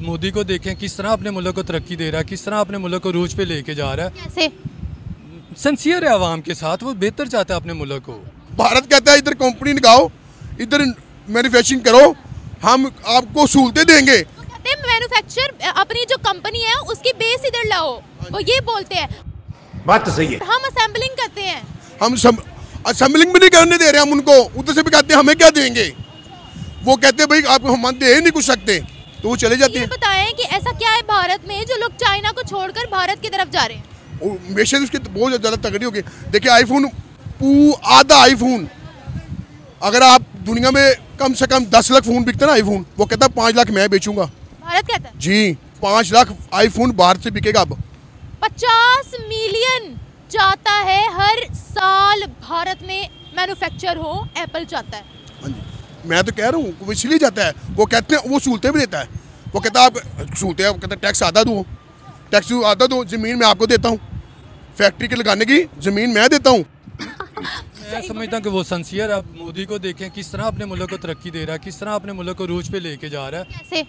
मोदी को देखें किस तरह अपने मुल्क को तरक्की दे रहा है, किस तरह अपने मुल्क को रूज पे लेके जा रहा है। कैसे? सिंसियर है आवाम के साथ, वो बेहतर चाहता है अपने मुल्क को। भारत कहता है इधर कंपनी लगाओ, इधर मैन्युफैक्चरिंग करो, हम आपको सहूलतें देंगे। कहते हैं मैन्युफैक्चर अपनी जो कंपनी है उसकी बेस इधर लाओ, वो ये बोलते हैं। बात तो सही है। हम असेंबलिंग करते हैं, हम असेंबलिंग भी नहीं करने दे रहे, हम उनको उधर से भी कहते हैं हमें क्या देंगे। वो कहते हैं भाई आप हम दे ही नहीं कुछ सकते, तो वो चले जाते ये हैं। बताएं कि ऐसा क्या है भारत में जो लोग चाइना को छोड़कर भारत की तरफ जा रहे हैं? बेशक उसकी बहुत ज़्यादा तगड़ी होगी। देखिए आईफोन आधा आईफोन, अगर आप दुनिया में कम से कम 10 लाख फ़ोन बिकते ना आईफोन, वो कहता है 5 लाख मैं बेचूंगा। भारत कहता है जी 5 लाख आईफोन भारत से बिकेगा। अब 50 मिलियन चाहता है हर साल भारत में मैन्युफैक्चर हो, एप्पल चाहता है। हाँ जी, मैं तो कह रहा हूँ वो इसलिए जाता है। वो कहते हैं वो सहूलतें भी देता है। वो कहता है आप सहूलतें, वो कहता है टैक्स आधा दो, टैक्स आधा दो, ज़मीन मैं आपको देता हूँ, फैक्ट्री के लगाने की ज़मीन मैं देता हूँ। मैं समझता हूँ कि वो सिंसियर है। मोदी को देखें किस तरह अपने मुल्क को तरक्की दे रहा है, किस तरह अपने मुल्क को रूज पे लेके जा रहा है। कैसे?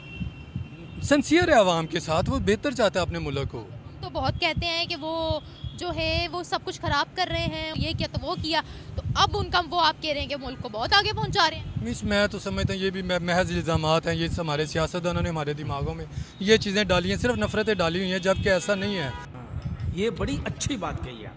सिंसियर है आवाम के साथ, वो बेहतर चाहता है अपने मुल्क को। तो बहुत कहते हैं कि वो जो है वो सब कुछ खराब कर रहे हैं, ये किया तो वो किया, तो अब उनका वो आप कह रहे हैं कि मुल्क को बहुत आगे पहुंचा रहे हैं। मिस मैं तो समझता हूँ ये भी महज इल्ज़ामात हैं। ये हमारे सियासतदानों ने हमारे दिमागों में ये चीज़ें डाली हैं, सिर्फ नफरतें डाली हुई हैं, जबकि ऐसा नहीं है। ये बड़ी अच्छी बात कही है।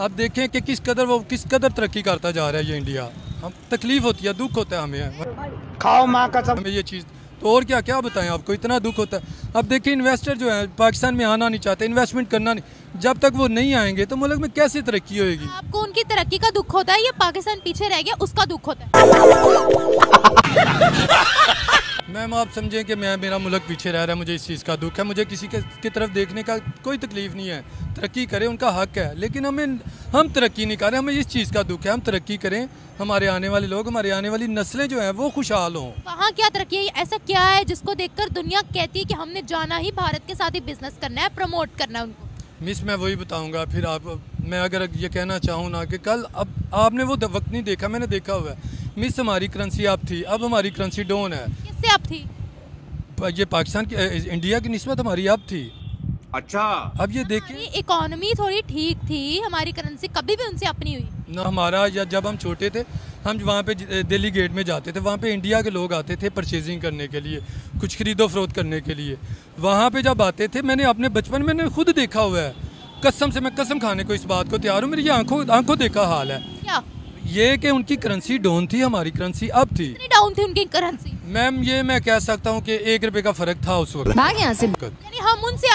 आप देखें कि किस कदर तरक्की करता जा रहा है ये इंडिया। हम तकलीफ होती है, दुख होता है हमें, खाओ माँ कसम। हमें ये चीज़ तो और क्या क्या बताएं आपको, इतना दुख होता है। अब देखिए इन्वेस्टर जो है पाकिस्तान में आना नहीं चाहते, इन्वेस्टमेंट करना नहीं। जब तक वो नहीं आएंगे तो मुल्क में कैसे तरक्की होएगी? आपको उनकी तरक्की का दुख होता है या पाकिस्तान पीछे रह गया उसका दुख होता है? मैम आप समझें कि मेरा मुल्क पीछे रह रहा है, मुझे इस चीज़ का दुख है। मुझे किसी की तरफ देखने का कोई तकलीफ नहीं है, तरक्की करें उनका हक है, लेकिन हम तरक्की नहीं कर रहे, हमें इस चीज़ का दुख है। हम तरक्की करें, हमारे आने वाले लोग, हमारी आने वाली नस्लें जो हैं वो खुशहाल हों। वहाँ क्या तरक्की है? ऐसा क्या है जिसको देखकर दुनिया कहती है कि हमने जाना ही भारत के साथ ही बिजनेस करना है, प्रमोट करना है उनको? मिस मैं वही बताऊंगा फिर मैं अगर ये कहना चाहूँ ना कि कल अब आपने वो वक्त नहीं देखा, मैंने देखा हुआ है। मिस हमारी करेंसी अप थी, अब हमारी करेंसी डाउन है। किससे अप थी? ये पाकिस्तान की इंडिया की निस्बत हमारी अप थी। अच्छा, अब ये देखिए इकोनॉमी थोड़ी ठीक थी, हमारी करेंसी कभी भी उनसे अपनी हुई ना हमारा। या जब हम छोटे थे, हम वहाँ पे दिल्ली गेट में जाते थे, वहाँ पे इंडिया के लोग आते थे परचेजिंग करने के लिए, कुछ खरीदो फरोख्त करने के लिए। वहाँ पे जब आते थे, मैंने अपने बचपन में खुद देखा हुआ है, कसम से मैं कसम खाने को इस बात को तैयार हूँ, मेरी ये आंखों देखा हाल है। क्या ये कि उनकी करेंसी डाउन थी, हमारी करेंसी अप थी। कितनी डाउन थी उनकी करेंसी? मैम ये मैं कह सकता हूँ कि 1 रुपए का फर्क था उस वक्त। यानी हम उनसे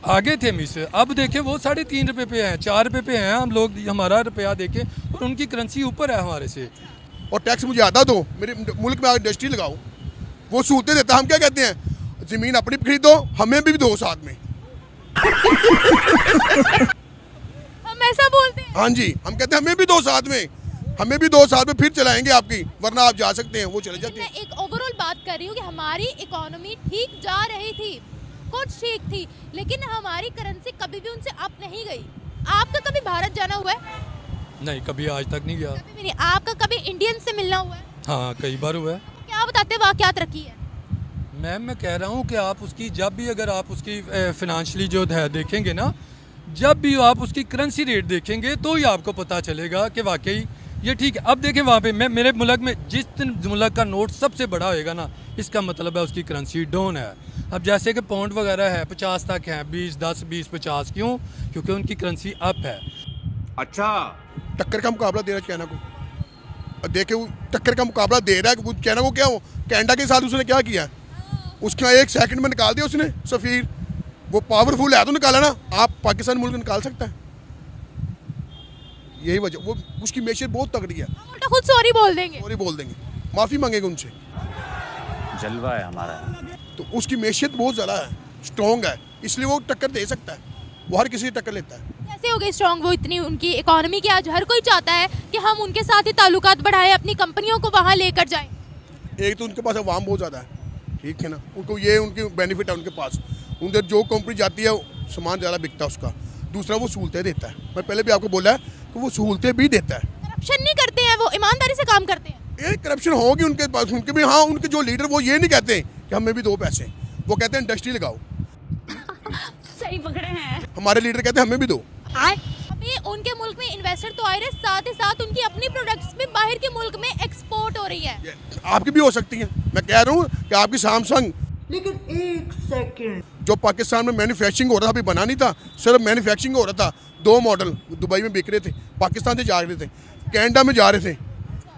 आगे थे मिस। अब देखे वो 3.5 रुपए पे हैं, 4 रुपए पे हैं हम लोग, हमारा रुपया देखे और उनकी करेंसी ऊपर है हमारे से। और टैक्स मुझे आधा दो, मेरे मुल्क में इंडस्ट्री लगाओ, वो सहूलतें देता है। हम क्या कहते हैं, ज़मीन अपनी खरीदो, हमें भी दो साथ में। हम ऐसा बोलते हैं? हाँ जी, हम कहते हैं हमें भी दो साथ में, हमें भी दो साथ में, फिर चलाएंगे आपकी, वरना आप जा सकते हैं। वो चले जाते हैं। मैं एक ओवरऑल बात कर रही हूँ कि हमारी इकोनॉमी ठीक जा रही थी, कुछ ठीक थी, लेकिन हमारी करेंसी कभी भी उनसे अप नहीं गई। आपका कभी भारत जाना हुआ है? नहीं, कभी आज तक नहीं गया। कभी भी नहीं। आपका कभी इंडियन से मिलना हुआ है? हाँ, कई बार हुआ है। क्या बताते हैं वहाँ क्या तरक्की है? मैम मैं कह रहा हूँ कि आप उसकी जब भी अगर आप उसकी फिनेंशियली जो है देखेंगे ना, जब भी आप उसकी करेंसी रेट देखेंगे तो ही आपको पता चलेगा कि वाकई ये ठीक है। अब देखें वहाँ पे मेरे मुल्क में जिस मुल्क का नोट सबसे बड़ा होएगा ना, इसका मतलब है उसकी करेंसी डाउन है। अब जैसे कि पाउंड वगैरह है 50 तक है, 20, 10, 20, 50, क्यों? क्योंकि उनकी करेंसी अप है। अच्छा, टक्कर का मुकाबला दे रहा है चाइना को। देखे वो टक्कर का मुकाबला दे रहा है चाइना को। क्या हो कनाडा के साथ उसने क्या किया, उसका 1 सेकंड में निकाल दिया उसने सफ़ीर। वो पावरफुल है तो निकाला ना, आप पाकिस्तान मुल्क निकाल सकता है। यही वजह, वो उसकी मैशत बहुत तगड़ी है। उल्टा खुद सॉरी बोल देंगे, माफ़ी मांगेगा उनसे। जलवा है हमारा। तो उसकी मैशत बहुत ज़्यादा है, स्ट्रॉन्ग है, इसलिए वो टक्कर दे सकता है। वो हर किसी से टक्कर लेता है। कैसे हो गई स्ट्रॉन्ग वो इतनी उनकी इकोनॉमी की? आज हर कोई चाहता है कि हम उनके साथ ही ताल्लुकात बढ़ाएं, अपनी कंपनियों को वहाँ लेकर जाएं। एक तो उनके पास अवाम बहुत ज़्यादा है, ठीक है ना, उनको ये उनकी बेनिफिट है उनके पास। उधर जो कंपनी जाती है सामान ज़्यादा बिकता है उसका। दूसरा वो सहूलतें देता है, मैं पहले भी आपको बोला है कि वो सहूलतें भी देता है। करप्शन नहीं करते हैं, वो ईमानदारी से काम करते हैं। ये करप्शन होगी उनके पास, उनके भी। हाँ, उनके जो लीडर वो ये नहीं कहते कि हमें भी दो पैसे, वो कहते हैं इंडस्ट्री लगाओ। सही पकड़े हैं। हमारे लीडर कहते हैं हमें भी दो। अभी उनके मुल्क में इन्वेस्टर तो आ रहे, साथ ही साथ उनकी अपनी प्रोडक्ट्स भी बाहर के मुल्क में एक्सपोर्ट हो रही है। आपकी भी हो सकती है। मैं कह रहा हूँ कि आपकी सैमसंग, लेकिन एक सेकंड, जो पाकिस्तान में मैन्युफैक्चरिंग हो रहा था, अभी बना नहीं था, सिर्फ मैन्युफैक्चरिंग हो रहा था। 2 मॉडल दुबई में बिक रहे थे, पाकिस्तान से जा रहे थे, कनाडा में जा रहे थे।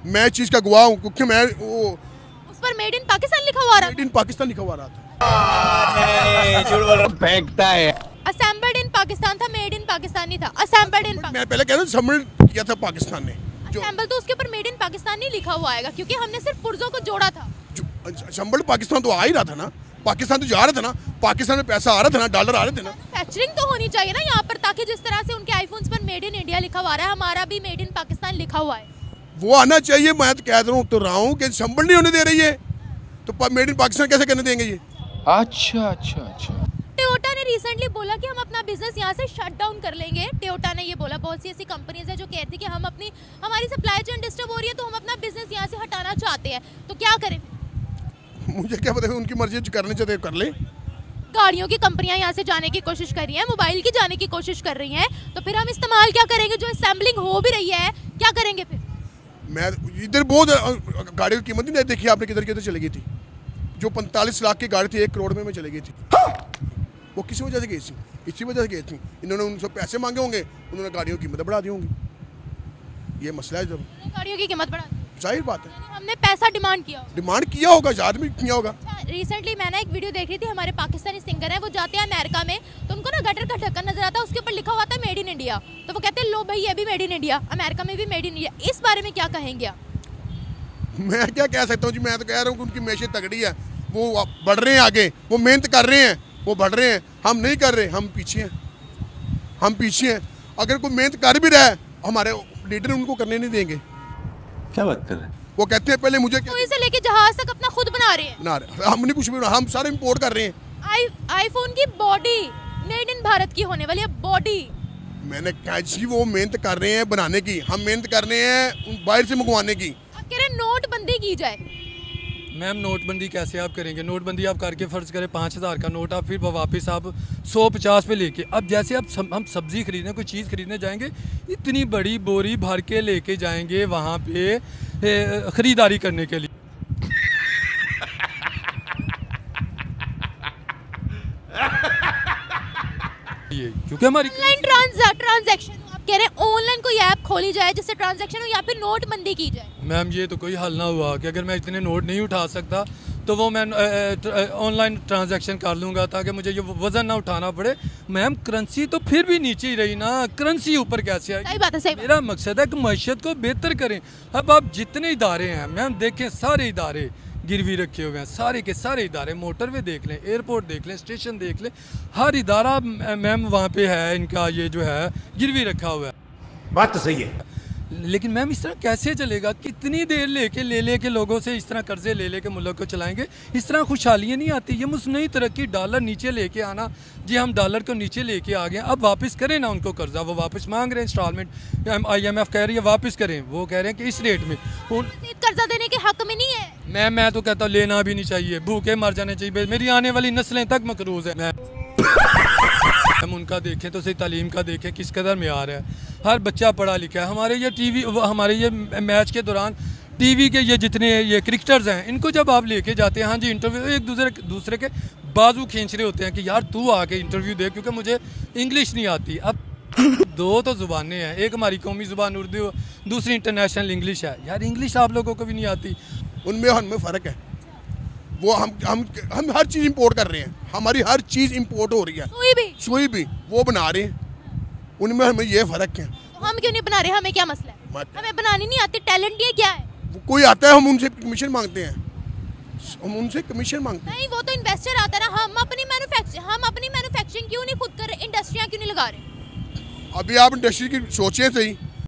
मैं इस चीज़ का गवाह हूँ क्योंकि मैं वो उस पर मेड इन पाकिस्तान लिखा हुआ रहा मेड इन पाकिस्तान लिखा हुआ रहा था। फेंकता है। असेंबल्ड इन पाकिस्तान था, मेड इन पाकिस्तान नहीं था, असेंबल्ड इन मैं पहले कह रहा हूँ असेंबल किया था पाकिस्तान ने। जो असेंबल तो उसके ऊपर मेड इन पाकिस्तान नहीं लिखा हुआ आएगा क्योंकि हमने सिर्फ पुर्जों को जोड़ा था। असेंबल पाकिस्तान तो आ ही रहा था ना, पाकिस्तान तो जा रहा था ना, पाकिस्तान में पैसा आ रहा था ना, डॉलर आ रहे थे ना। मैन्युफैक्चरिंग तो होनी चाहिए ना यहाँ पर, ताकि जिस तरह से उनके आईफोन्स पर मेड इन इंडिया लिखा हुआ है, हमारा भी मेड इन पाकिस्तान लिखा हुआ है। वो आना चाहिए। मैं तो कह रहा हूँ कि असेंबल नहीं होने दे रही है तो मेड इन पाकिस्तान कैसे करने देंगे ये? अच्छा अच्छा अच्छा। टोयोटा ने रिसेंटली बोला कि हम अपना बिजनेस यहाँ से शट डाउन कर लेंगे। टोयोटा ने ये बोला। बहुत सी ऐसी कंपनीज है जो कहती है कि हम हमारी सप्लाई चेन डिस्टर्ब हो रही है तो हम अपना बिजनेस यहाँ से हटाना चाहते हैं, तो क्या करें? मुझे क्या पता, उनकी मर्जी जो करनी चाहिए कर ले। गाड़ियों की कंपनियां यहाँ से जाने की कोशिश कर रही हैं, मोबाइल की जाने की कोशिश कर रही हैं, तो फिर हम इस्तेमाल क्या करेंगे? जो असेंबलिंग हो भी रही है क्या करेंगे फिर? मैं इधर बहुत गाड़ियों की कीमत नहीं देखी आपने, किधर किधर चली गई थी। जो 45 लाख की गाड़ी थी 1 करोड़ में चली गई थी। वो किसी वजह से गई थी, इसी वजह से गई थी। इन्होंने उनसे पैसे मांगे होंगे, उन्होंने गाड़ियों की कीमत बढ़ा दी होंगी। ये मसला है। जब गाड़ियों की कीमत बढ़ा दी, जाहिर बात है, हमने पैसा डिमांड किया होगा, याद भी किया होगा। रिसेंटली मैंने एक वीडियो देख रही थी, हमारे पाकिस्तानी सिंगर है, वो जाते हैं अमेरिका में तो उनको ना गटर का ढक्कन नजर आता है, उसके ऊपर लिखा हुआ था मेड इन इंडिया, तो वो कहते हैं लो भाई ये भी मेड इन इंडिया, अमेरिका में भी मेड इन इंडिया। इस बारे में क्या कहेंगे आप? मैं क्या कह सकता हूँ जी, मैं तो कह रहा हूँ कि उनकी मैशत तगड़ी है, वो बढ़ रहे हैं आगे, वो मेहनत कर रहे हैं, वो बढ़ रहे हैं। हम नहीं कर रहे, हम पीछे हैं, हम पीछे हैं। अगर कोई मेहनत कर भी रहा है, हमारे लीडर उनको करने नहीं देंगे। क्या बात कर रहे हैं? वो कहते हैं पहले मुझे तो इसे लेके जहाज तक अपना खुद बना रहे हैं। हम नहीं कुछ भी, हम सारे इंपोर्ट कर रहे हैं। आईफोन की बॉडी मेड इन भारत की होने वाली है, बॉडी। मैंने कहा जी वो मेहनत कर रहे हैं बनाने की, हम मेहनत कर रहे हैं बाहर से मंगवाने की। आप कह रहे हैं नोटबंदी की जाए। मैम नोटबंदी कैसे आप करेंगे? नोटबंदी आप करके फ़र्ज़ करें 5000 का नोट, आप फिर वापस आप 150 पे लेके, अब जैसे आप हम सब्ज़ी खरीदने, कोई चीज़ खरीदने जाएंगे, इतनी बड़ी बोरी भर के लेके जाएंगे वहाँ पे ख़रीदारी करने के लिए। क्योंकि हमारी ऑनलाइन ट्रांजैक्शन, आप कह रहे हैं ऑनलाइन कोई ऐप खोली जाए जिससे ट्रांजैक्शन हो, या फिर नोटबंदी की जाए। मैम ये तो कोई हल ना हुआ कि अगर मैं इतने नोट नहीं उठा सकता तो वो मैं ऑनलाइन ट्रांजैक्शन कर लूँगा ताकि मुझे ये वज़न ना उठाना पड़े। मैम करेंसी तो फिर भी नीचे ही रही ना, करेंसी ऊपर कैसे आई? सही बात है, सही बात। मेरा मकसद है कि मैशत को बेहतर करें। अब आप जितने इदारे हैं मैम देखें, सारे इदारे गिरवी रखे हुए हैं, सारे के सारे इदारे, मोटरवे देख लें, एयरपोर्ट देख लें, स्टेशन देख लें, हर इदारा मैम वहाँ पे है, इनका ये जो है गिरवी रखा हुआ है। बात तो सही है, लेकिन मैम इस तरह कैसे चलेगा? कितनी देर ले के लोगों से इस तरह कर्जे ले के मुल्क को चलाएंगे? इस तरह खुशहालियाँ नहीं आती। ये मुस्नई तरक्की, डॉलर नीचे लेके आना, जी हम डॉलर को नीचे लेके आ गए, अब वापस करें ना उनको कर्जा। वो वापस मांग रहे हैं इंस्टॉलमेंट, IMF कह रही है वापस करें, वो कह रहे हैं कि इस रेट में कर्जा देने के हक में नहीं है। मैं तो कहता हूँ लेना भी नहीं चाहिए, भूखे मर जाने चाहिए। मेरी आने वाली नस्लें तक मकरूज है। हम उनका देखें तो सही, तालीम का देखें किस कदर में आ रहा है, हर बच्चा पढ़ा लिखा है। हमारे ये टीवी, हमारे ये मैच के दौरान टीवी के ये जितने ये क्रिकेटर्स हैं, इनको जब आप लेके जाते हैं, हाँ जी इंटरव्यू, एक दूसरे के बाजू खींच रहे होते हैं कि यार तू आके इंटरव्यू दे क्योंकि मुझे इंग्लिश नहीं आती। अब 2 तो ज़ुबानें हैं, एक हमारी कौमी ज़ुबान उर्दू, दूसरी इंटरनेशनल इंग्लिश है। यार इंग्लिश आप लोगों को भी नहीं आती। उनमें हमें फ़र्क है। वो हम हर चीज़ इंपोर्ट कर रहे हैं, हमारी हर चीज़ इंपोर्ट हो रही है। सुई भी वो बना रहे हैं, उनमें हमें ये फ़र्क है। तो हम क्यों नहीं बना रहे? हमें क्या मसला है? हमें बनानी नहीं आती, टैलेंट ये क्या है? कोई आता है, हम उनसे कमीशन मांगते हैं, हम उनसे कमीशन मांगते हैं। नहीं, वो तो इन्वेस्टर आता है ना। हम अपनी मैन्युफैक्चरिंग क्यों नहीं खुद कर रहे? इंडस्ट्रियाँ क्यों नहीं लगा रहे? अभी आप इंडस्ट्री की सोचें सही,